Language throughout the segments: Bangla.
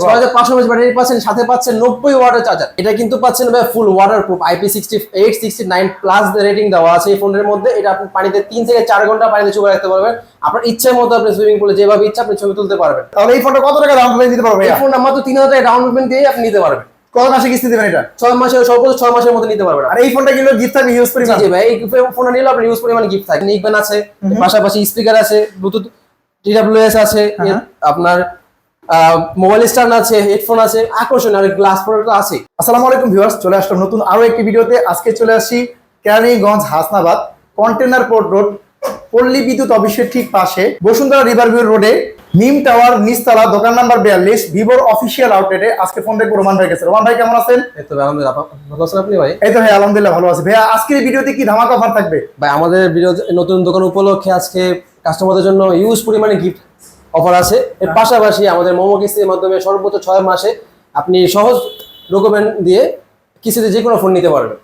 6500 mAh ব্যাটারি পাচ্ছেন, সাথে পাচ্ছেন 90 ওয়াটের চার্জার। এটা কিন্তু পাচ্ছেন ভাই ফুল ওয়াটারপ্রুফ, IP68 69 প্লাস রেটিং দেওয়া আছে এই ফোনের মধ্যে। এটা আপনি পানিতে 3 থেকে 4 ঘন্টা পানিতে চুবা রাখতে পারবেন। আপনার ইচ্ছা মতো আপনি সুইমিং পুলে যেভাবে ইচ্ছা আপনি ছবি তুলতে পারবেন। তাহলে এই ফোনটা কত টাকা ডাউন পেমেন্ট দিতে পারবে? এই ফোনটা মাত্র 3000 টাকা ডাউন পেমেন্ট দিয়ে আপনি নিতে পারবেন। কত মাসে কিস্তি দিবেন এটা? 6 মাসের, সর্বোচ্চ 6 মাসের মধ্যে নিতে পারবেন। আর এই ফোনটা কিনলে গিফট থাকবে ইউজ পরিমাণ? জি ভাই, এই ফোনটা নিলে আপনার ইউজ পরিমাণ গিফট থাকে। নিকবেন আছে, পাশাপাশি স্পিকার আছে, ব্লুটুথ TWS আছে, আপনার মোবাইল স্ট্যান্ড আছে, হেডফোন আছে, আকর্ষণীয় আর গ্লাস প্রোডাক্ট আছে। আসসালামু আলাইকুম ভিউয়ার্স, চলে আসলাম নতুন আরো একটি ভিডিওতে। আজকে চলে আসি Keraniganj Hasnabad container port road, পল্লী বিদ্যুৎ অফিসের ঠিক পাশে বসুন্ধরা রিভারভিউ রোডে নিম টাওয়ার নিচতলা দোকান নাম্বার 42 ভিভোর অফিসিয়াল আউটলেটে। আজকে ফোন দেখবো রোমান ভাই কাছে। রোমান ভাই কেমন আছেন? এই তো আলহামদুলিল্লাহ, ভালো আছেন আপনি ভাই? এই তো ভাই আলহামদুলিল্লাহ ভালো আছি। ভাইয়া আজকের ভিডিওতে কি ধামাকা অফার থাকবে? ভাই আমাদের ভিডিও নতুন দোকান উপলক্ষে আজকে কাস্টমারদের জন্য ইউজ পরিমাণে গিফট অফার আছে। এর পাশাপাশি আমাদের মোমো কিস্তির মাধ্যমে সর্বোচ্চ 6 মাসে আপনি সহজ ডকুমেন্ট দিয়ে কিস্তিতে যে কোনো ফোন নিতে পারবেন।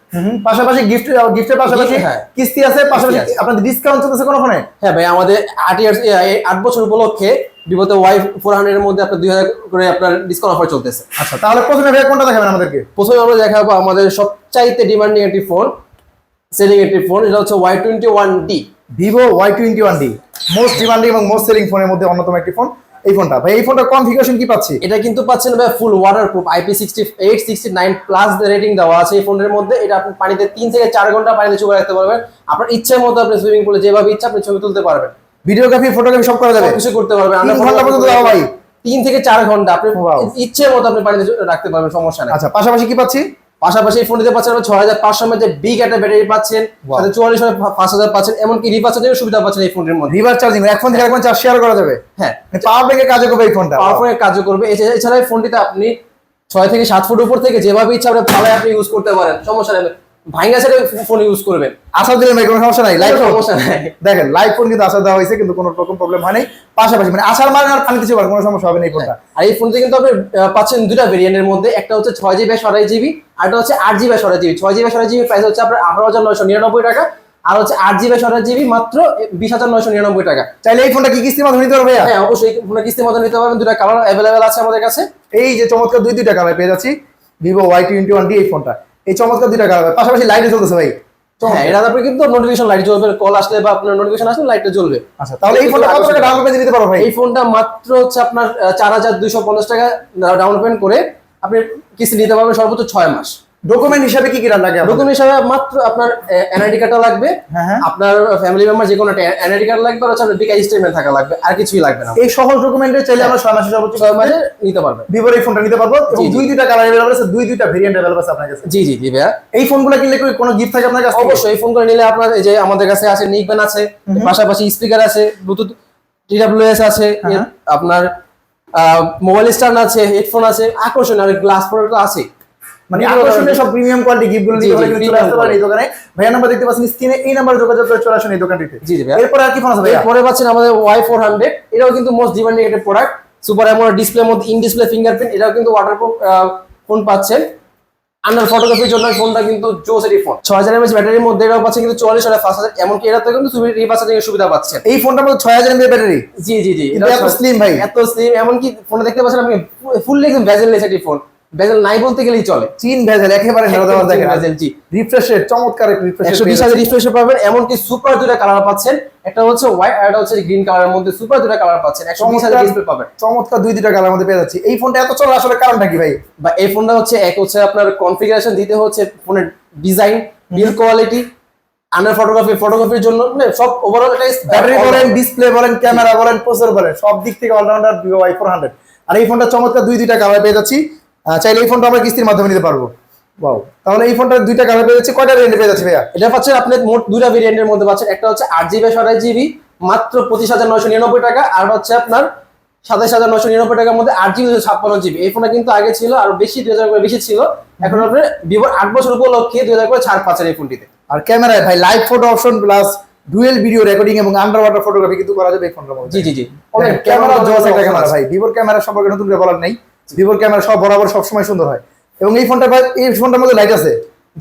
পাশাপাশি গিফটের পাশাপাশি কিস্তি আছে, পাশাপাশি আপনাদের ডিসকাউন্ট চলতেছে কোনো ফোনে? হ্যাঁ ভাই, আমাদের 8 বছর উপলক্ষে বিগত Y400 এর মধ্যে আপনার 2000 করে আপনার ডিসকাউন্ট অফার চলতেছে। আচ্ছা, তাহলে প্রথমে ভাই কোনটা দেখাবেন আমাদেরকে? প্রথমে আমরা দেখাবো আমাদের সবচাইতে ডিমান্ডিং একটি ফোন, সেলিং একটি ফোন। এটা হচ্ছে Y21D, Vivo Y21D, most demanding এবং মোস্ট সেলিং ফোনের মধ্যে অন্যতম একটি ফোন এই ফোনটা। ভাই এই ফোনটার কনফিগারেশন কি পাচ্ছি? এটা কিন্তু পাচ্ছেন ভাই ফুল ওয়াটারপ্রুফ, IP68 69 প্লাস রেটিং দেওয়া আছে এই ফোনের মধ্যে। এটা আপনি পানিতে 3 থেকে 4 ঘন্টা পানিতে চুবা রাখতে পারবেন। আপনার ইচ্ছা মতো আপনি সুইমিং পুলে যেভাবে ইচ্ছা আপনি ছবি তুলতে পারবেন। ভিডিওগ্রাফি, ফটোগ্রাফি সব করা যাবে, কিছু করতে পারবেন। 3 ঘন্টা পর্যন্ত দাও ভাই, 3 থেকে 4 ঘন্টা আপনি ইচ্ছে মতো আপনি পানিতে রাখতে পারবেন, সমস্যা নেই। আচ্ছা, পাশাপাশি কি পাচ্ছি? পাশাপাশি এই ফোনটিতে পাচ্ছেন 6500 mAh বিগ একটা ব্যাটারি পাচ্ছেন, সাথে 44 5000 পাচ্ছেন, এমনকি রিভার্স চার্জিং সুবিধা পাচ্ছেন এই ফোনের মধ্যে। রিভার্স চার্জিং, এক ফোন থেকে আরেক ফোন চার্জ শেয়ার করা যাবে। হ্যাঁ, পাওয়ার ব্যাংকে কাজ করবে এই ফোনটা, পাওয়ার ব্যাংকে কাজ করবে। এছাড়া এই ফোনটিতে আপনি 6 থেকে 7 ফুট উপর থেকে যেভাবে ইচ্ছা আপনি ফালায় আপনি ইউজ করতে পারেন, সমস্যা নেই। ভাঙা ছেড়ে ফোন ইউজ করবেন, আশা দিলেন ভাই, কোনো সমস্যা নাই। লাইভ সমস্যা নাই। দেখেন লাইভ ফোন কিন্তু আশা দেওয়া হয়েছে, কিন্তু কোনো রকম প্রবলেম হয় নাই। পাশাপাশি মানে আশার মানে আর পানিতে চলবে, কোনো সমস্যা হবে না এই ফোনটা। আর এই ফোনটি কিন্তু আপনি পাচ্ছেন দুটা ভেরিয়েন্টের মধ্যে। একটা হচ্ছে 6GB 28GB, আর একটা হচ্ছে 8GB 28GB। 6GB 28GB price হচ্ছে আপনার 18999 টাকা, আর হচ্ছে 8GB 28GB মাত্র 20999 টাকা। চাইলে এই ফোনটা কি কিস্তির মাধ্যমে নিতে পারবে? হ্যাঁ অবশ্যই, ফোনটা কিস্তির মধ্যে নিতে পারবেন। দুটা কালার অ্যাভেলেবেল আছে আমাদের কাছে। এই যে চমৎকার দুইটা কালার পেয়ে যাচ্ছি ভিভো Y21D এই ফোনটা। এই চমৎকার দুইটা কালার, পাশাপাশি লাইটে চলতেছে ভাই। হ্যাঁ, এটা আপনি কিন্তু নোটিফিকেশন লাইট জ্বলবে, কল আসলে বা আপনার নোটিফিকেশন আসলে লাইটটা জ্বলবে। আচ্ছা, তাহলে এই ফোনটা কত টাকা ডাউন পেমেন্ট দিতে পারবো ভাই? এই ফোনটা মাত্র হচ্ছে আপনার 4250 টাকা ডাউন পেমেন্ট করে আপনি কিস্তি নিতে পারবেন সর্বোচ্চ 6 মাস। ডকুমেন্ট হিসাবে কি কি লাগে? ডকুমেন্ট হিসাবে মাত্র আপনার এনআইডি কার্ডটা লাগবে, আপনার ফ্যামিলি মেম্বার যে কোনো একটা এনআইডি কার্ড লাগবে, আর হচ্ছে আপনার বিকাশ স্টেটমেন্ট থাকা লাগবে, আর কিছুই লাগবে না। এই সহজ ডকুমেন্টে চাইলে আমরা 6 মাসে সর্বোচ্চ 6 মাসে নিতে পারবেন। ভিভোর এই ফোনটা নিতে পারবো, এবং দুইটা কালার अवेलेबल আছে, দুইটা ভেরিয়েন্ট अवेलेबल আছে আপনার কাছে। জি জি জি ভাইয়া। এই ফোনগুলো কিনলে কি কোনো গিফট থাকে আপনার কাছে? অবশ্যই, এই ফোনগুলো নিলে আপনার এই যে আমাদের কাছে আছে নিকবেন আছে, পাশাপাশি স্পিকার আছে, ব্লুটুথ TWS আছে, আপনার মোবাইল স্ট্যান্ড আছে, হেডফোন আছে, আকর্ষণীয় আর গ্লাস প্রোডাক্ট আছে। মানে আকর্ষণীয় সব প্রিমিয়াম কোয়ালিটি গিফটগুলো নিতে হলে কিন্তু চলে আসতে পারেন এই দোকানে। ভাইয়া নাম্বার দেখতে পাচ্ছেন স্ক্রিনে, এই নাম্বারে যোগাযোগ করে চলে আসুন এই দোকানটিতে। জি জি ভাইয়া। এরপর আর কি ফোন আছে ভাইয়া? এরপরে পাচ্ছেন আমাদের Y400, এটাও কিন্তু মোস্ট ডিমান্ডিং একটা প্রোডাক্ট। সুপার অ্যামোলেড ডিসপ্লের মধ্যে ইন ডিসপ্লে ফিঙ্গারপ্রিন্ট, এটাও কিন্তু ওয়াটারপ্রুফ ফোন পাচ্ছেন। আন্ডার ফটোগ্রাফির জন্য ফোনটা কিন্তু জোস এর ফোন। 6000 mAh ব্যাটারির মধ্যে এটাও পাচ্ছেন কিন্তু 44 আর 5000, এমনকি এটাতে কিন্তু রিভার্স চার্জিং এর সুবিধা পাচ্ছেন। এই ফোনটার মধ্যে 6000 mAh ব্যাটারি? জি জি জি, এটা এত স্লিম ভাই, এত স্লিম, এমনকি ফোনে দেখতে পাচ্ছেন আপনি ফুললি একদম বেজেললেস একটি ফোন। বেজেল নাই বলতে গেলেই চলে, চিন বেজেল একেবারে নেড়াদেওয়া দেখেন। বেজেল জি, রিফ্রেশের চমৎকার রিফ্রেশ, 120 হাজার রিফ্রেশ পাবেন। এমনকি সুপার দুটো কালার পাচ্ছেন, একটা হচ্ছে হোয়াইট আর একটা হচ্ছে গ্রিন কালারের মধ্যে সুপার দুটো কালার পাচ্ছেন। 120 হাজার ডিসপ্লে পাবেন, চমৎকার দুইটা কালার মধ্যে পেয়ে যাচ্ছি। এই ফোনটা এত চলে আসলে কারণটা কি ভাই? বা এই ফোনটা হচ্ছে এক হচ্ছে আপনার কনফিগারেশন দিতে হচ্ছে, ফোনের ডিজাইন, বিল্ড কোয়ালিটি, আন্ডার ফটোগ্রাফির জন্য মানে সব ওভারঅল একটা ব্যাটারি বলেন, ডিসপ্লে বলেন, ক্যামেরা বলেন, প্রসেসর বলেন, সব দিক থেকে অলরাউন্ডার ভিভো Y400। আর এই ফোনটা চমৎকার দুইটা কালার পেয়ে যাচ্ছি। চাইলে এই ফোনটা আমরা কিস্তির মাধ্যমে নিতে পারবো। ওয়াও, তাহলে এই ফোনটা দুইটা কালার পেয়ে যাচ্ছে। কয়টা ভেরিয়েন্ট পেয়ে যাচ্ছে ভাইয়া? এটা পাচ্ছেন আপনি মোট দুটা ভেরিয়েন্টের মধ্যে পাচ্ছেন। একটা হচ্ছে 8GB 28GB মাত্র 25999 টাকা, আর হচ্ছে আপনার 27999 টাকার মধ্যে 8GB 56GB। এই ফোনটা কিন্তু আগে ছিল আরো বেশি, 2000 করে বেশি ছিল। এখন আপনার ভিভোর 8 বছর উপলক্ষে 2000 করে ছাড় পাচ্ছেন এই ফোনটিতে। আর ক্যামেরায় ভাই live photo option plus dual video recording এবং আন্ডার ওয়াটার ফটোগ্রাফি কিন্তু করা যাবে এই ফোনের মধ্যে। জি জি জি, অনেক ক্যামেরা জোস একটা ক্যামেরা ভাই। ভিভোর ক্যামেরা সম্পর্কে নতুন করে বলার নেই, ভিভোর ক্যামেরা সব বরাবর সব সময় সুন্দর হয়। এবং এই ফোনটা ভাই, এই ফোনটার মধ্যে লাইট আছে?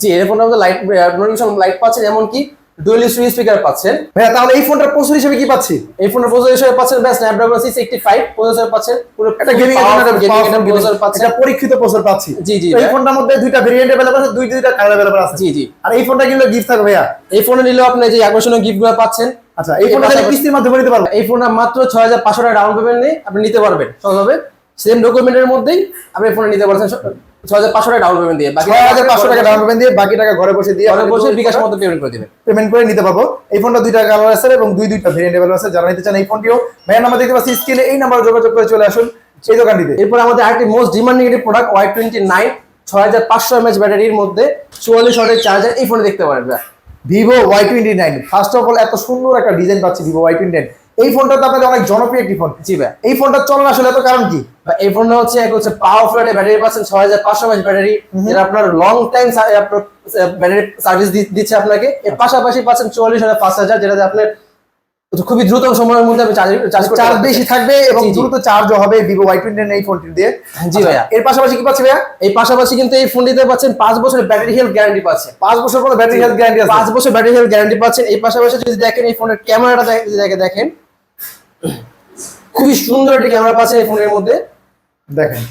জি, এই ফোনটার মধ্যে লাইট, নোটিফিকেশন লাইট পাচ্ছেন, এমনকি ডুয়াল স্পিকার পাচ্ছেন। ভাইয়া তাহলে এই ফোনটার প্রসেসর হিসেবে কি পাচ্ছি? এই ফোনের প্রসেসর হিসেবে পাচ্ছেন স্ন্যাপড্রাগন 685 প্রসেসর পাচ্ছেন, পুরো এটা গেমিং এর প্রসেসর পাচ্ছেন, এটা পরীক্ষিত প্রসেসর পাচ্ছি। জি জি। এই ফোনটার মধ্যে দুইটা ভেরিয়েন্ট अवेलेबल আছে, দুইটা কালার अवेलेबल আছে। জি জি। আর এই ফোনটা কিনলে গিফট থাকবে ভাইয়া? এই ফোনে নিলেও আপনি যে আকর্ষণীয় গিফটগুলো পাচ্ছেন। আচ্ছা, এই ফোনটা তাহলে কিস্তির মাধ্যমে নিতে পারবো? এই ফোনটা মাত্র 6500 টাকা ডাউন পেমেন্ট নিয়ে আপনি নিতে পারবেন সহজভাবে, সেম ডকুমেন্টের মধ্যেই আপনি ফোনে নিতে পারছেন 6500 টাকা ডাউন পেমেন্ট দিয়ে, বাকি 6500 টাকা ডাউন পেমেন্ট দিয়ে বাকি টাকা ঘরে বসে দিয়ে ঘরে বসে বিকাশের মধ্যে পেমেন্ট করে দিবেন, পেমেন্ট করে নিতে পারবো। এই ফোনটা দুইটা কালার আছে এবং দুইটা ভেরিয়েন্ট अवेलेबल আছে। যারা নিতে চান এই ফোনটিও ভাইয়া নাম্বার দেখতে পাচ্ছি স্ক্রিনে, এই নাম্বারে যোগাযোগ করে চলে আসুন এই দোকানটিতে। এরপর আমাদের আরেকটি মোস্ট ডিমান্ডিং একটি প্রোডাক্ট Y29 6500 mAh ব্যাটারির মধ্যে 44 ওয়াটের চার্জার, এই ফোনে দেখতে পারেন। Vivo Y29 first of all এত সুন্দর একটা ডিজাইন পাচ্ছি ভিভো Y29। এই ফোনটা তো আপনাদের অনেক জনপ্রিয় একটি ফোন। জি ভাই। এই ফোনটা চলন আসলে এত কারণ কি? এই ফোনটা হচ্ছে পাওয়ারফুল একটা ব্যাটারি পাচ্ছেন, 6500 mAh ব্যাটারি, যেটা আপনার লং টাইম ব্যাটারি সার্ভিস দিচ্ছে আপনাকে। এর পাশাপাশি পাচ্ছেন 44 ওয়াটের ফাস্ট চার্জার, যেটাতে আপনার খুবই দ্রুত সময়ের মধ্যে আপনি চার্জ বেশি থাকবে এবং দ্রুত চার্জও হবে ভিভো Y29 এই ফোনটি দিয়ে। জি ভাইয়া। এর পাশাপাশি কি পাচ্ছি ভাইয়া? এই পাশাপাশি কিন্তু এই ফোনটিতে পাচ্ছেন 5 বছরের ব্যাটারি হেলথ গ্যারান্টি পাচ্ছেন। 5 বছর পর্যন্ত ব্যাটারি হেলথ গ্যারান্টি আছে। 5 বছর ব্যাটারি হেলথ গ্যারান্টি পাচ্ছেন। এই পাশাপাশি যদি দেখেন এই ফোনের ক্যামেরাটা দেখেন, খুবই সুন্দর একটি ক্যামেরা পাচ্ছেন এই ফোনের মধ্যে। দেখেন,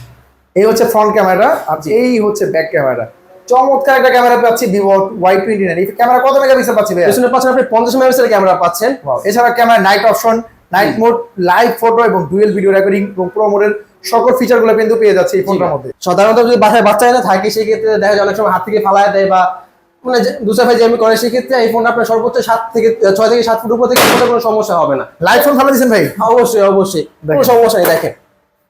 এই হচ্ছে ফ্রন্ট ক্যামেরা আর এই হচ্ছে ব্যাক ক্যামেরা। চমৎকার একটা ক্যামেরা পাচ্ছি ভিভো Y29। এই ক্যামেরা কত মেগাপিক্সেল পাচ্ছি ভাইয়া? পিছনে পাচ্ছেন আপনি 50 মেগাপিক্সেলের ক্যামেরা পাচ্ছেন। এছাড়া camera night option, night mode, live photo এবং ডুয়েল ভিডিও রেকর্ডিং এবং প্রো মোডের সকল ফিচারগুলো কিন্তু পেয়ে যাচ্ছে এই ফোনটার মধ্যে। সাধারণত যদি বাসায় বাচ্চা না থাকে সেই ক্ষেত্রে দেখা যায় অনেক সময় হাত থেকে ফালায় দেয় বা মানে দুসাফাই জ্যামি করে, সেই ক্ষেত্রে এই ফোনটা আপনার সর্বোচ্চ 6 থেকে 7 ফুট উপর থেকে কোনো সমস্যা হবে না। লাইভ ফোন ভালো দিচ্ছেন ভাই? অবশ্যই কোনো সমস্যা নেই। দেখেন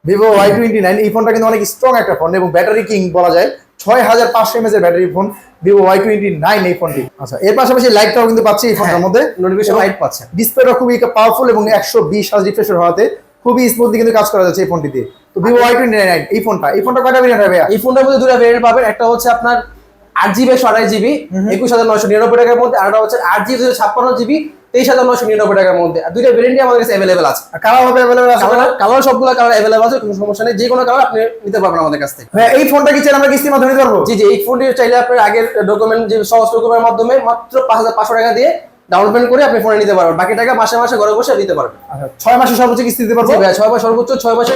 ভিভো Y29 এই ফোনটা কিন্তু অনেক স্ট্রং একটা ফোন এবং ব্যাটারি কিং বলা যায়। 6500 mAh এর ব্যাটারি ফোন ভিভো Y29 এই ফোনটি। আচ্ছা, এর পাশাপাশি লাইটটাও কিন্তু পাচ্ছি এই ফোনটার মধ্যে, নোটিফিকেশন লাইট পাচ্ছেন। ডিসপ্লেটা খুবই পাওয়ারফুল এবং 120 হার্জ রিফ্রেশ হওয়াতে খুবই স্মুথলি কিন্তু কাজ করা যাচ্ছে এই ফোনটিতে। তো ভিভো Y29 এই ফোনটা কয়টা ভেরিয়েন্ট হবে ভাইয়া? এই ফোনটার মধ্যে দুটো ভেরিয়েন্ট পাবেন, একটা হচ্ছে আপনার 8GB 128GB 21999 টাকার মধ্যে, আর একটা হচ্ছে 8GB 256GB 23999 টাকার মধ্যে। আর দুইটা ভেরিয়েন্টই আমাদের কাছে अवेलेबल আছে। কালার হবে अवेलेबल আছে? কালার সবগুলো কালার अवेलेबल আছে, কোনো সমস্যা নেই, যে কোনো কালার আপনি নিতে পারবেন আমাদের কাছ থেকে। ভাই এই ফোনটা কি চাইলে আমরা কিস্তির মাধ্যমে নিতে পারবো? জি জি। এই ফোনটি চাইলে আপনি আগের ডকুমেন্ট যে সহজ ডকুমেন্টের মাধ্যমে মাত্র 5500 টাকা দিয়ে ডাউন পেমেন্ট করে আপনি ফোনে নিতে পারবেন, বাকি টাকা মাসে মাসে ঘরে বসে দিতে পারবেন। আচ্ছা, 6 মাসে সর্বোচ্চ কিস্তি দিতে পারবো? জি ভাই, 6 মাস সর্বোচ্চ 6 মাসে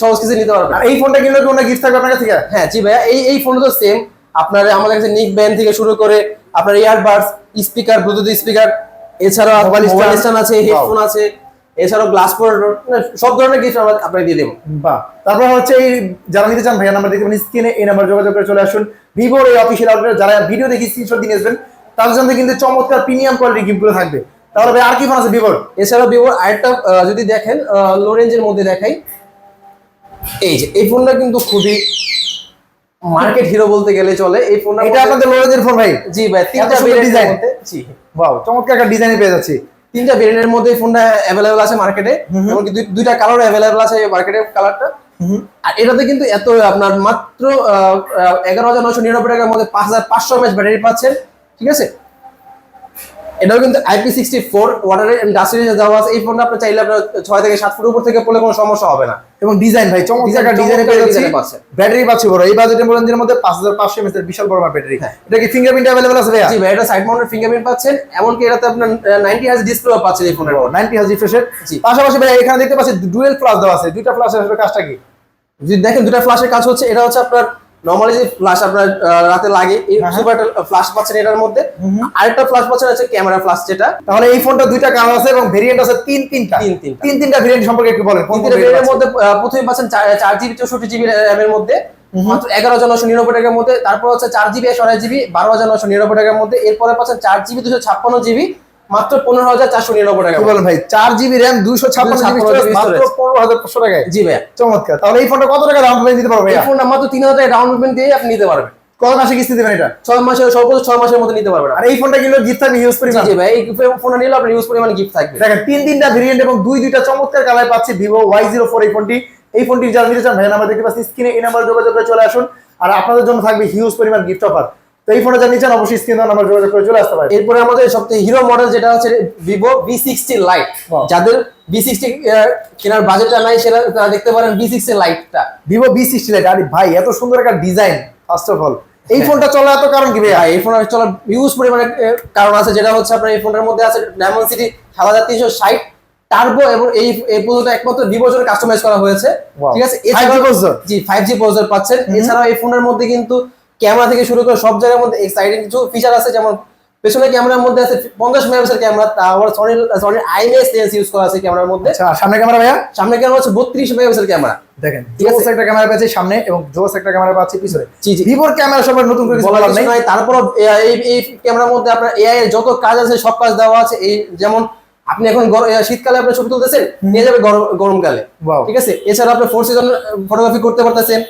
সহজ কিস্তি নিতে পারবেন। আর এই ফোনটা কিনলে কোনো গিফট থাকবে আপনার কাছে? হ্যাঁ জি ভাইয়া, এই ফোন তো সেম আপনার আমাদের কাছে নিক ব্যান্ড থেকে শুরু করে আপনার ইয়ারবাডস, স্পিকার, ব্লুটুথ স্পিকার, এছাড়াও মোবাইল স্ট্যান্ড আছে, হেডফোন আছে, এছাড়াও গ্লাস প্রোটেক্টর, সব ধরনের গিফট আমরা আপনাকে দিয়ে দেবো। বাহ। তারপর হচ্ছে এই যারা নিতে চান ভাইয়া নাম্বার দেখতে পাবেন স্ক্রিনে, এই নাম্বার যোগাযোগ করে চলে আসুন ভিভোর এই অফিসিয়াল আউটলেট। যারা ভিডিও দেখে স্ক্রিনশট দিয়ে নেবেন তাদের জন্য কিন্তু চমৎকার প্রিমিয়াম কোয়ালিটির গিফটগুলো থাকবে। তাহলে ভাই আর কি ফোন আছে ভিভোর? এছাড়াও ভিভোর আরেকটা যদি দেখেন লো রেঞ্জের মধ্যে দেখাই, এই যে এই ফোনটা কিন্তু খুবই মার্কেট হিরো বলতে গেলে চলে। এই ফোনটা এটা আপনাদের লো রেঞ্জের ফোন ভাই? জি ভাই, তিনটা ডিজাইন মধ্যে। জি ওয়াও, চমৎকার একটা ডিজাইনে পেয়ে যাচ্ছি। তিনটা ভেরিয়েন্টের মধ্যে ফোনটা अवेलेबल আছে মার্কেটে, এমনকি দুইটা কালার अवेलेबल আছে মার্কেটে কালারটা। আর এটাতে কিন্তু এত আপনার মাত্র 11999 টাকার মধ্যে 5500 mAh ব্যাটারি পাচ্ছেন, ঠিক আছে। এটাও কিন্তু IP64 ওয়াটারের ডাস্টের দেওয়া আছে। এই ফোনটা আপনি চাইলে আপনার 6 থেকে 7 ফুট উপর থেকে পড়লে কোনো সমস্যা হবে না। এবং ডিজাইন ভাই চমৎকার একটা ডিজাইনে পেয়ে যাচ্ছি। ব্যাটারি পাচ্ছি বড়, এই বাজেটের মধ্যে 5500 mAh এর বিশাল বড় ব্যাটারি। এটা কি ফিঙ্গারপ্রিন্ট अवेलेबल আছে ভাইয়া? জি ভাই, এটা সাইড মাউন্টেড ফিঙ্গারপ্রিন্ট পাচ্ছেন, এমনকি এটাতে আপনার 90 হার্জ ডিসপ্লে পাচ্ছেন এই ফোনের। 90 হার্জ রিফ্রেশের। জি। পাশাপাশি ভাই এখানে দেখতে পাচ্ছি ডুয়েল ফ্ল্যাশ দেওয়া আছে। দুইটা ফ্ল্যাশের আসলে কাজটা কি? যদি দেখেন দুটা ফ্ল্যাশের কাজ হচ্ছে, এটা হচ্ছে আপনার নরমালি যে ফ্ল্যাশ আপনার রাতে লাগে, এই সুপার ফ্ল্যাশ পাচ্ছেন এটার মধ্যে। আরেকটা ফ্ল্যাশ পাচ্ছেন হচ্ছে ক্যামেরা ফ্ল্যাশ, যেটা। তাহলে এই ফোনটা দুইটা কালার আছে এবং ভেরিয়েন্ট আছে তিনটা ভেরিয়েন্ট সম্পর্কে একটু বলেন। তিনটা ভেরিয়েন্টের মধ্যে প্রথমে পাচ্ছেন 4GB 64GB RAM এর মধ্যে মাত্র 11999 টাকার মধ্যে। তারপর হচ্ছে 4GB 128GB 12999 টাকার মধ্যে। এরপরে পাচ্ছেন 4GB 256GB মাত্র 15499 টাকা। কি বলেন ভাই, 4GB RAM 256GB মাত্র 15500 টাকায়? জি ভাইয়া। চমৎকার। তাহলে এই ফোনটা কত টাকা ডাউন পেমেন্ট দিতে পারবে? এই ফোনটা মাত্র 3000 টাকা ডাউন পেমেন্ট দিয়ে আপনি নিতে পারবেন। কত মাসে কিস্তি দিবেন এটা? 6 মাসের, সর্বোচ্চ 6 মাসের মধ্যে নিতে পারবেন। আর এই ফোনটা কিনলে গিফট থাকবে হিউজ পরিমাণ? জি ভাই, এই ফোনটা নিলে আপনার হিউজ পরিমাণ গিফট থাকবে। দেখেন তিনটা ভেরিয়েন্ট এবং দুইটা চমৎকার কালার পাচ্ছি ভিভো Y04 এই ফোনটি। এই ফোনটি যারা নিতে চান ভাইয়া নাম্বার দেখতে পাচ্ছি স্ক্রিনে, এই নাম্বার যোগাযোগ করে চলে আসুন। আর আপনাদের জন্য থাকবে হিউজ পরিমাণ গিফট অফার। তো এই ফোনটা যারা নিতে চান অবশ্যই স্ক্রিনে নাম্বার যোগাযোগ করে চলে আসতে পারেন। এরপরে আমাদের সবথেকে হিরো মডেল যেটা হচ্ছে ভিভো V60 লাইট। যাদের V60 কেনার বাজেটটা নাই সেটা তারা দেখতে পারেন V60 লাইটটা। Vivo V60 light. আরে ভাই এত সুন্দর একটা ডিজাইন ফার্স্ট অফ অল। এই ফোনটা চলা এত কারণ কি ভাইয়া? এই ফোনের চলার ইউজ পরিমাণে কারণ আছে, যেটা হচ্ছে আপনার এই ফোনের মধ্যে আছে ডায়মন্ডসিটি 7360 টার্বো, এবং এই পর্যন্ত একমাত্র ভিভো জন্য কাস্টমাইজ করা হয়েছে। Wow. ঠিক আছে, 5G processor? জি 5G প্রসেসর পাচ্ছেন। এছাড়াও এই ফোনের মধ্যে কিন্তু ক্যামেরা থেকে শুরু করে সব জায়গার মধ্যে এক্সাইটিং কিছু ফিচার আছে, যেমন পেছনে ক্যামেরার মধ্যে আছে 50 মেগাপিক্সেল ক্যামেরা, তারপর সনি আইএমএস লেন্স ইউজ করা আছে ক্যামেরার মধ্যে। আচ্ছা, সামনে ক্যামেরা ভাইয়া? সামনে ক্যামেরা হচ্ছে 32 মেগাপিক্সেল ক্যামেরা। দেখেন জোস একটা ক্যামেরা পাচ্ছি সামনে এবং জোস একটা ক্যামেরা পাচ্ছি পিছনে। জি জি, ভিভোর ক্যামেরা সবার নতুন করে কিছু বলার বলার কিছু নেই। নাই। তারপর এই ক্যামেরার মধ্যে আপনার এআই এর যত কাজ আছে সব কাজ দেওয়া আছে। এই যেমন আপনি এখন শীতকালে আপনি ছবি তুলতেছেন, নিয়ে যাবে গরমকালে। Wow. ঠিক আছে, এছাড়া আপনি 4 সিজন ফটোগ্রাফি করতে পারতেছেন।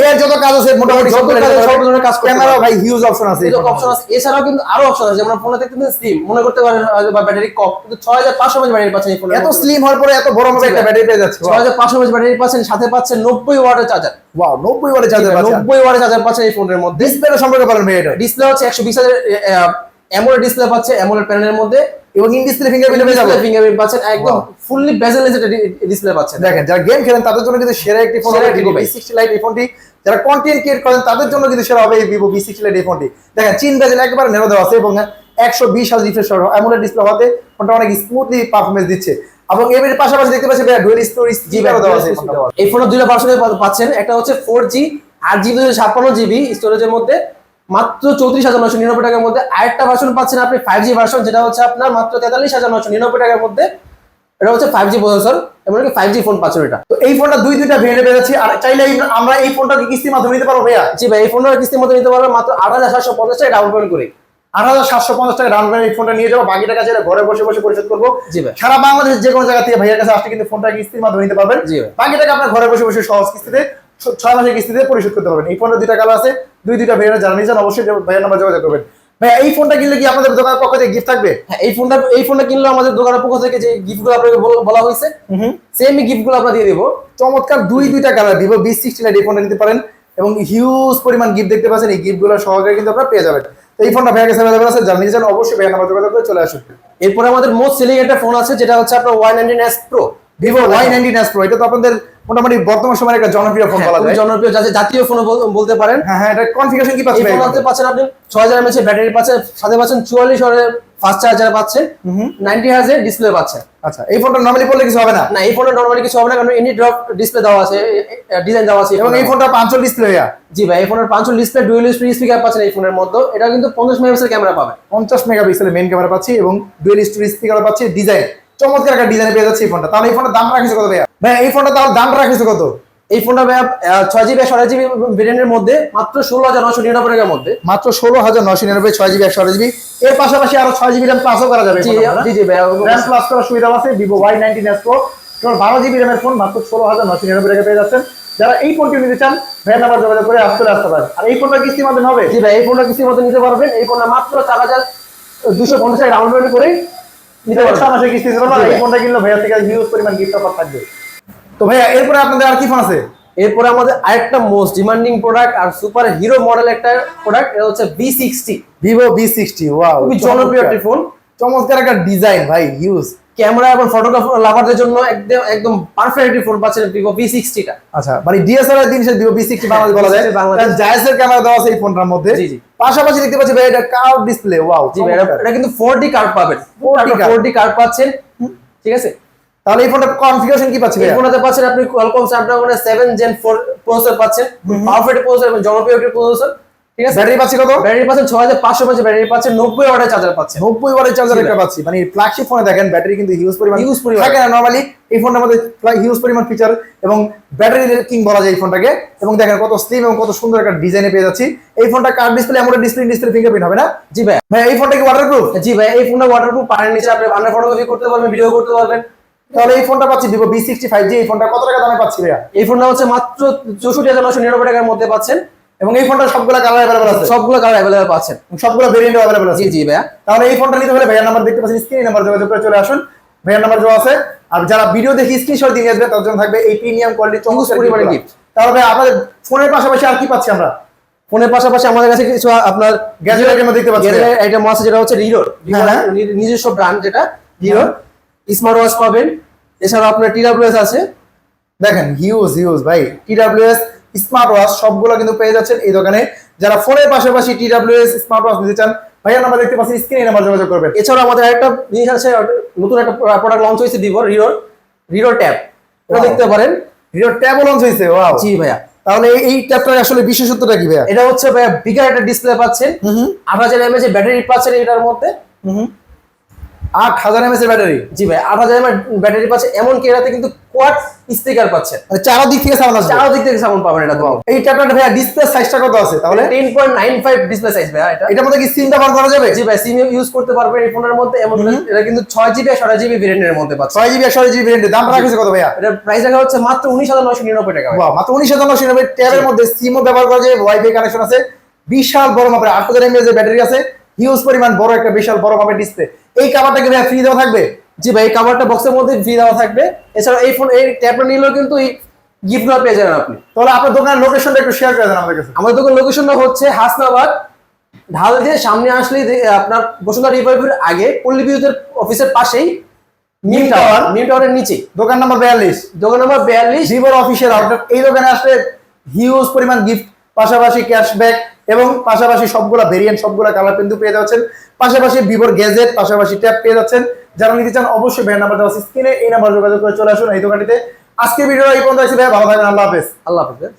এর যত কাজ আছে মোটামুটি যত কাজ আছে সব ধরনের কাজ করতে ক্যামেরা পারবেন। ভাই হিউজ অপশন আছে। এই অপশন আছে, এছাড়াও কিন্তু আরো অপশন আছে, যেমন ফোনে দেখতে স্লিম মনে করতে পারেন বা ব্যাটারি কম, কিন্তু 6500 mAh ব্যাটারি পাচ্ছেন এই ফোনে। এত স্লিম হওয়ার পরে এত বড় মতো একটা ব্যাটারি পেয়ে যাচ্ছে। 6500 mAh ব্যাটারি পাচ্ছেন, সাথে পাচ্ছেন 90 ওয়াটের চার্জার। ওয়াও, 90 ওয়াটের চার্জার পাচ্ছেন। 90 ওয়াটের চার্জার পাচ্ছেন এই ফোনের মধ্যে। ডিসপ্লে সম্পর্কে বলেন ভাই এটা। ডিসপ্লে হচ্ছে 120 অ্যামোলেড ডিসপ্লে পাচ্ছে, অ্যামোলেড প্যানেলের মধ্যে, এবং ইন ডিসপ্লে ফিঙ্গারপ্রিন্ট পেয়ে যাবেন। ফিঙ্গারপ্রিন্ট পাচ্ছেন, একদম ফুললি বেজেলেস একটা ডিসপ্লে পাচ্ছেন। দেখেন যারা গেম খেলেন তাদের জন্য কিন্তু সেরা একটি ফোন সেরা হবে একটি Vivo device। V60 Lite। এই ফোনটি যারা কন্টেন্ট ক্রিয়েট করেন তাদের জন্য কিন্তু সেরা হবে এই Vivo V60 Lite এই ফোনটি। দেখেন চিন বেজেল একবারে নেড়ে দেওয়া আছে এবং 120 hertz refresh rate, AMOLED display হতে ফোনটা অনেক স্মুথলি পারফরম্যান্স দিচ্ছে। এবং এর পাশাপাশি দেখতে পাচ্ছি ভাই ডুয়াল স্টোরেজ জিবি দেওয়া আছে এই ফোনটা। এই ফোনের দুইটা ভার্সনে পাচ্ছেন, একটা হচ্ছে 4G 8GB 256GB স্টোরেজের মধ্যে মাত্র 34,999 টাকার মধ্যে। আরেকটা ভার্সন পাচ্ছেন আপনি 5G ভার্সন, যেটা হচ্ছে আপনার মাত্র 43,999 টাকার মধ্যে। এটা হচ্ছে 5G প্রসেসর, এমনকি 5G ফোন পাচ্ছেন এটা। তো এই ফোনটা দুইটা ভেরিয়েন্টে পেয়ে যাচ্ছি। আর চাইলে আমরা এই ফোনটাকে কিস্তির মাধ্যমে নিতে পারবো ভাইয়া? জি ভাই, এই ফোনটা কিস্তির মধ্যে নিতে পারবেন মাত্র 8,750 টাকা ডাউন পেমেন্ট করে। 8,750 টাকা ডাউন পেমেন্ট এই ফোনটা নিয়ে যাবো, বাকি টাকা চাইলে ঘরে বসে বসে পরিশোধ করবো। জি ভাই। সারা বাংলাদেশের যে কোনো জায়গা থেকে ভাইয়ের কাছে আসলে কিন্তু ফোনটা কিস্তির মাধ্যমে নিতে পারবেন। জি ভাই। বাকি টাকা আপনার ঘরে বসে বসে সহজ কিস্তিতে 6 মাসের কিস্তিতে পরিশোধ করতে পারবেন। এই ফোনের দুইটা কালার আছে, দুইটা ভেরিয়েন্ট যারা নিয়েছেন অবশ্যই ভাইয়ের নাম্বার যোগাযোগ করবেন। ভাই এই ফোনটা কিনলে কি আপনাদের দোকানের পক্ষ থেকে গিফট থাকবে? হ্যাঁ, এই ফোনটা কিনলে আমাদের দোকানের পক্ষ থেকে যে গিফটগুলো আপনাকে বলা হয়েছে সেম গিফটগুলো আমরা দিয়ে দেবো। চমৎকার দুইটা কালার Vivo V60 Lite এই ফোনটা নিতে পারেন এবং হিউজ পরিমাণ গিফট দেখতে পাচ্ছেন। এই গিফটগুলো সহকারে কিন্তু আপনারা পেয়ে যাবেন। তো এই ফোনটা ভাইয়ের কাছে অ্যাভেলেবল আছে, যারা নিতে চান অবশ্যই ভাইয়ের নাম্বার যোগাযোগ করে চলে আসুন। এরপরে আমাদের মোস্ট সেলিং একটা ফোন আছে, যেটা হচ্ছে আপনার Y19s Pro। Vivo Y19s Pro, এটা তো আপনাদের মোটামুটি বর্তমান সময়ের একটা জনপ্রিয় ফোন বলা যায়। জনপ্রিয় জাতীয় ফোন বলতে পারেন। হ্যাঁ হ্যাঁ, এটা কনফিগারেশন কি পাচ্ছেন? এই ফোনটাতে পাচ্ছেন আপনি 6000 mAh ব্যাটারি পাচ্ছেন, সাথে পাচ্ছেন 44 ওয়াটের ফাস্ট চার্জার পাচ্ছেন, 90 Hz এর ডিসপ্লে পাচ্ছেন। আচ্ছা, এই ফোনটা নরমালি পড়লে কিছু হবে না? না, এই ফোনে নরমালি কিছু হবে না, কারণ ইনি ড্রপ ডিসপ্লে দেওয়া আছে, ডিজাইন দেওয়া আছে। এবং এই ফোনটা 5 ডিসপ্লে ভাইয়া? জি ভাই, এই ফোনের 5 ডিসপ্লে, ডুয়াল স্পিকার পাচ্ছেন এই ফোনের মধ্যে। এটা কিন্তু 50 মেগাপিক্সেল ক্যামেরা পাবেন, 50 মেগাপিক্সেলের মেইন ক্যামেরা পাচ্ছি এবং ডুয়াল স্পিকার পাচ্ছি। ডিজাইন চমৎকার একটা ডিজাইনে পেয়ে যাচ্ছে এই ফোনটা। তাহলে এই ফোনটার দাম রাখিছে কত ভাইয়া? ভাই এই ফোনটা তাহলে দাম রাখিছে কত? এই ফোনটা ভাই 6GB 128GB ভেরিয়েন্টের মধ্যে মাত্র 16,999 টাকার মধ্যে। মাত্র 16,999, 6GB 128GB। এর পাশাপাশি আরো 6GB RAM প্লাসও করা যাবে। জি জি ভাই, RAM প্লাস করার সুবিধা আছে Vivo Y19s Pro। 12GB RAM এর ফোন মাত্র 16,999 টাকা পেয়ে যাচ্ছেন। যারা এই ফোনটি নিতে চান ভাইয়ের নাম্বার যোগাযোগ করে আসতে পারেন। আর এই ফোনটা কিস্তির মাধ্যমে হবে? জি ভাই, এই ফোনটা কিস্তির মধ্যে নিতে পারবেন। এই ফোনটা মাত্র 4,250 টাকা ডাউন পেমেন্ট করে নিতে পারবেন। 6 মাসের কিস্তি দিতে পারবেন। এই ফোনটা কিনলে ভাইয়া থেকে হিউজ পরিমাণ গিফট অফার থাকবে। তো ভাইয়া এরপরে আপনাদের আর কি ফোন আছে? এরপরে আমাদের আরেকটা মোস্ট ডিমান্ডিং প্রোডাক্ট আর সুপার হিরো মডেল একটা প্রোডাক্ট, এটা হচ্ছে V60। Vivo V60, ওয়াও, খুবই জনপ্রিয় একটি ফোন। চমৎকার একটা ডিজাইন ভাই, হিউজ। ক্যামেরা এবং ফটোগ্রাফার লাভারদের জন্য একদম পারফেক্ট একটি ফোন পাচ্ছেন Vivo V60 টা। আচ্ছা, মানে ডিএসএলআর দিন সে Vivo V60 বাংলাদেশ বলা যায়। কারণ জায়াসের ক্যামেরা দেওয়া আছে এই ফোনটার মধ্যে। জি জি। পাশাপাশি দেখতে পাচ্ছি ভাই এটা কার্ভ ডিসপ্লে, ওয়াও। জি ভাই, এটা কিন্তু 4D কার্ড পাবেন, 4D কার্ড পাচ্ছেন। ঠিক আছে, তাহলে এই ফোনটার কনফিগারেশন কি পাচ্ছি ভাই? এই ফোনটাতে পাচ্ছেন আপনি Qualcomm Snapdragon 7 Gen 4 প্রসেসর পাচ্ছেন, পারফেক্ট প্রসেসর এবং জনপ্রিয় একটি প্রসেসর। ঠিক আছে, ব্যাটারি পাচ্ছি কত? ব্যাটারি পাচ্ছেন 6500 mAh ব্যাটারি পাচ্ছেন, 90 ওয়াটের চার্জার পাচ্ছেন। 90 ওয়াটের চার্জার একটা পাচ্ছি। মানে ফ্ল্যাগশিপ ফোনে দেখেন ব্যাটারি কিন্তু হিউজ পরিমাণ থাকে না নরমালি। এই ফোনটার মধ্যে হিউজ পরিমাণ ফিচার এবং ব্যাটারি কিং বলা যায় এই ফোনটাকে। এবং দেখেন কত স্লিম এবং কত সুন্দর একটা ডিজাইনে পেয়ে যাচ্ছি। এই ফোনটা কার্ভ ডিসপ্লে, এমন ডিসপ্লে ফিঙ্গারপ্রিন্ট হবে না? জি ভাই। ভাই এই ফোনটা কি ওয়াটারপ্রুফ? জি ভাই, এই ফোনটা ওয়াটারপ্রুফ, পানির নিচে আপনি আন্ডার ফটোগ্রাফি করতে পারবেন, ভিডিও করতে পারবেন। তাহলে এই ফোনটা পাচ্ছি Vivo V60 5G। এই ফোনটা কত টাকা দামে পাচ্ছি ভাইয়া? এই ফোনটা হচ্ছে মাত্র 64,999 টাকার মধ্যে পাচ্ছেন। এবং এই ফোনটা সবগুলো কালার अवेलेबल আছে? সবগুলো কালার अवेलेबल পাচ্ছেন, সবগুলো ভেরিয়েন্ট अवेलेबल আছে? জি জি ভাইয়া। তাহলে এই ফোনটা নিতে হলে ভাইয়ার নাম্বার দেখতে পাচ্ছেন স্ক্রিনে, নাম্বার যোগাযোগ করে চলে আসুন। ভাইয়ার নাম্বার দেওয়া আছে। আর যারা ভিডিও দেখে স্ক্রিনশট দিয়ে আসবে তার জন্য থাকবে এই প্রিমিয়াম কোয়ালিটি চমৎকার পরিমাণে গিফট। তাহলে ভাই আপনাদের ফোনের পাশাপাশি আর কি পাচ্ছি আমরা? ফোনের পাশাপাশি আমাদের কাছে কিছু আপনার গ্যাজেট আইটেম দেখতে পাচ্ছি। গ্যাজেট আইটেম আছে, যেটা হচ্ছে হিরোর নিজস্ব ব্র্যান্ড, যেটা হিরোর স্মার্ট ওয়াচ পাবেন। এছাড়া আপনার TWS আছে। দেখেন হিউজ ভাই, TWS স্মার্ট ওয়াচ সবগুলো কিন্তু পেয়ে যাচ্ছেন এই দোকানে। যারা ফোনের পাশাপাশি TWS স্মার্ট ওয়াচ নিতে চান, ভাইয়া নাম্বার দেখতে পাচ্ছেন স্ক্রিনে, নাম্বার যোগাযোগ করবেন। এছাড়াও আমাদের একটা জিনিস আছে, নতুন একটা প্রোডাক্ট লঞ্চ হয়েছে ভিভোর, রিডো ট্যাব, এটা Wow. দেখতে পারেন। ভিডিও ট্যাব লঞ্চ হয়েছে, ওয়াও। জি ভাইয়া, তাহলে এই ট্যাবটার আসলে বিশেষত্বটা কি ভাইয়া? এটা হচ্ছে ভাইয়া বিগার একটা ডিসপ্লে পাচ্ছেন, 8000 mAh ব্যাটারি পাচ্ছেন এটার মধ্যে। 8000 mAh এর ব্যাটারি। জি ভাই, 8000 mAh ব্যাটারি পাচ্ছেন, এমনকি এটাতে কিন্তু কোয়াড স্পিকার পাচ্ছেন, মানে চারদিক থেকে সাউন্ড আসবে। চারদিক থেকে সাউন্ড পাবেন এটা। এই ট্যাবটার ভাইয়া ডিসপ্লে সাইজটা কত আছে তাহলে? 10.95 ডিসপ্লে সাইজ ভাইয়া এটা। এটার মধ্যে কি সিম ব্যবহার করা যাবে? জি ভাই, সিম ইউজ করতে পারবেন এই ফোনের মধ্যে। এমন এটা কিন্তু 6GB আর 16GB ভেরিয়েন্টের মধ্যে পাচ্ছেন। 6GB 128GB ভেরিয়েন্টের দাম রাখা হয়েছে কত ভাইয়া? এটার প্রাইস রাখা হচ্ছে মাত্র 19,999 টাকা। বাহ, মাত্র 19,999 ট্যাবের মধ্যে সিমও ব্যবহার করা যায়, ওয়াইফাই কানেকশন আছে, বিশাল বড় মাপের 8000 mAh এর ব্যাটারি আছে, হিউজ পরিমাণ বড় একটা বিশাল বড় মাপের ডিসপ্লে। এই কভারটা কি ভাইয়া ফ্রি দেওয়া থাকবে? জি ভাই, এই কভারটা বক্সের মধ্যে ফ্রি দেওয়া থাকবে। এছাড়া এই ট্যাবটা নিলেও কিন্তু এই গিফটগুলো পেয়ে যাবেন আপনি। তাহলে আপনার দোকানের লোকেশনটা একটু শেয়ার করে দেন আমাদের কাছে। আমাদের দোকান লোকেশনটা হচ্ছে হাসনাবাদ, ঢাল দিয়ে সামনে আসলেই আপনার বসুন্ধরা রিভারভিউর আগে পল্লী বিদ্যুতের অফিসের পাশেই মিম টাওয়ারের নিচে দোকান নাম্বার 42, দোকান নম্বর 42। ভিভোর অফিসিয়াল আউটলেট। এই দোকানে আসলে হিউজ পরিমাণ গিফট, পাশাপাশি ক্যাশব্যাক এবং পাশাপাশি সবগুলা ভেরিয়েন্ট, সবগুলা কালার কিন্তু পেয়ে যাচ্ছেন, পাশাপাশি ভিভোর গ্যাজেট, পাশাপাশি ট্যাব পেয়ে যাচ্ছেন। যারা নিতে চান অবশ্যই ভাইয়ের নাম্বার দেওয়া আছে স্ক্রিনে, এই নাম্বার যোগাযোগ করে চলে আসুন এই দোকানটিতে। আজকে ভিডিও এই পর্যন্ত আছে ভাই, ভালো থাকবেন, আল্লাহ হাফেজ। আল্লাহ হাফেজ।